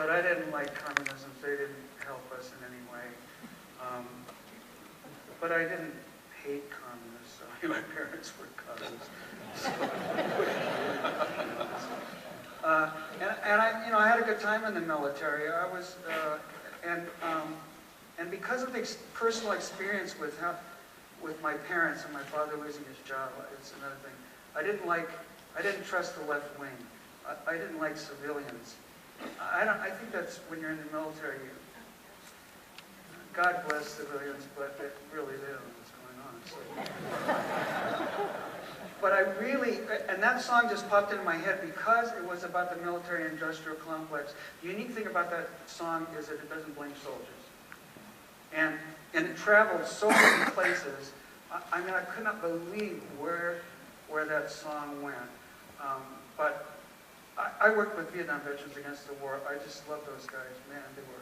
But I didn't like communism. They didn't help us in any way. But I didn't hate communists. So my parents were communists. So, and I had a good time in the military. I was, and because of the personal experience with my parents and my father losing his job, it's another thing. I didn't trust the left wing. I didn't like civilians. I think that's when you're in the military. God bless civilians, but they really don't know what's going on. So. But I really, and that song just popped into my head because it was about the military-industrial complex. The unique thing about that song is that it doesn't blame soldiers. And it traveled so many places. I mean, I could not believe where that song went. But I worked with Vietnam veterans against the war. I just love those guys. Man, they were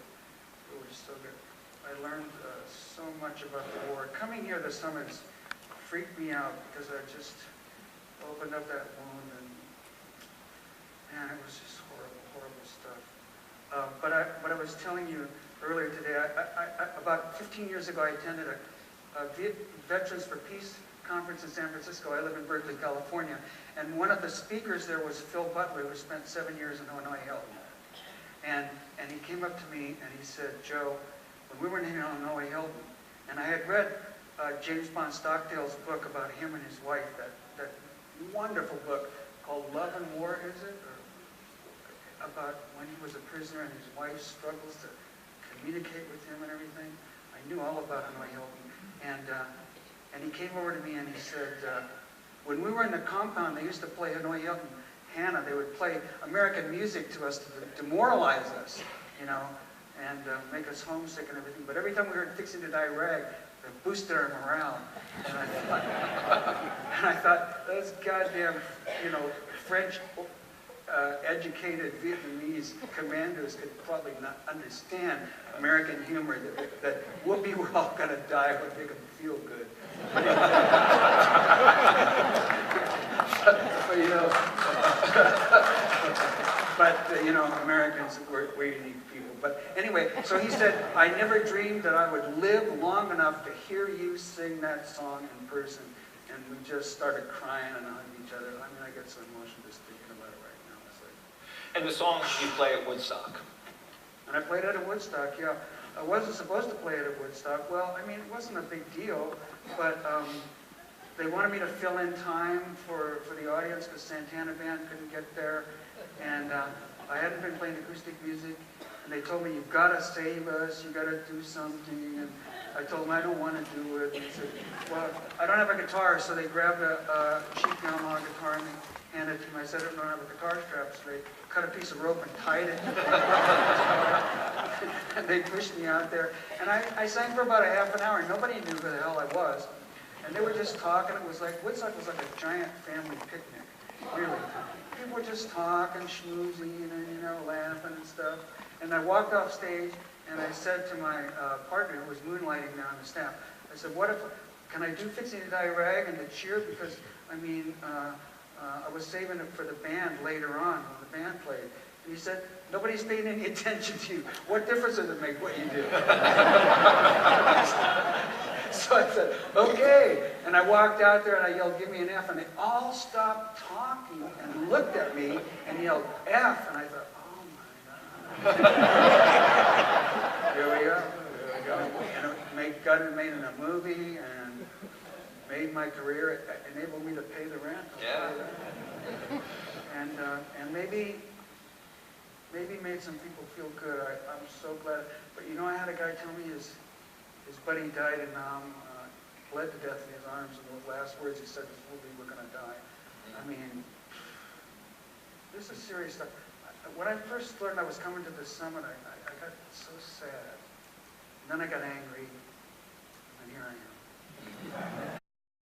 so good. I learned so much about the war. Coming here this summer freaked me out because I just opened up that wound, and man, it was just horrible, horrible stuff. But I was telling you earlier today, about 15 years ago, I attended a Veterans for Peace conference in San Francisco. I live in Berkeley, California, and one of the speakers there was Phil Butler, who spent 7 years in Hanoi Hilton. And he came up to me and he said, Joe, when we were in Hanoi Hilton, and I had read James Bond Stockdale's book about him and his wife, that wonderful book called Love and War, is it? Or about when he was a prisoner and his wife struggles to communicate with him and everything. I knew all about Hanoi Hilton. And he came over to me and he said, when we were in the compound, they used to play Hanoi Hilton. Hannah, they would play American music to us to demoralize us, you know, and make us homesick and everything. But every time we heard Fixin to Die Rag, it boosted our morale. And I thought, those goddamn, you know, French educated Vietnamese commanders could probably not understand American humor, that whoopee, we're all going to die would make them feel good. But, you know, Americans were unique people. But anyway, so he said, I never dreamed that I would live long enough to hear you sing that song in person. And we just started crying and hugging each other. I mean, I get so emotional just thinking about it right now. It's like... And the song you play at Woodstock? And I played it at Woodstock, yeah. I wasn't supposed to play it at Woodstock. Well, I mean, it wasn't a big deal, but they wanted me to fill in time for the audience because Santana Band couldn't get there. And I hadn't been playing acoustic music, and they told me, you've got to save us, you've got to do something. And I told them, I don't want to do it. And they said, well, I don't have a guitar, so they grabbed a cheap Yamaha guitar and they handed it to me. I said, I don't have a guitar strap, so they cut a piece of rope and tied it. And they pushed me out there. And I sang for about a half an hour, and nobody knew who the hell I was. And they were just talking. It was like, Woodstock was like a giant family picnic, really. People were just talking, schmoozing, and, you know, laughing and stuff. And I walked off stage, and I said to my partner, who was moonlighting there on the staff, I said, can I do Fixin to Die Rag and the cheer? Because, I mean, I was saving it for the band later on when the band played. And he said, nobody's paying any attention to you. What difference does it make what you do? So I said, okay. And I walked out there and I yelled, give me an F. And they all stopped talking and looked at me and yelled, F. And I thought, oh my God. Here we go. And it got made in a movie and made my career. It enabled me to pay the rent. Yeah. And maybe made some people feel good. I'm so glad. But you know, I had a guy tell me his buddy died in bled to death in his arms, and the last words he said was, we're going to die. I mean, this is serious stuff. When I first learned I was coming to this summit, I got so sad. And then I got angry, and here I am.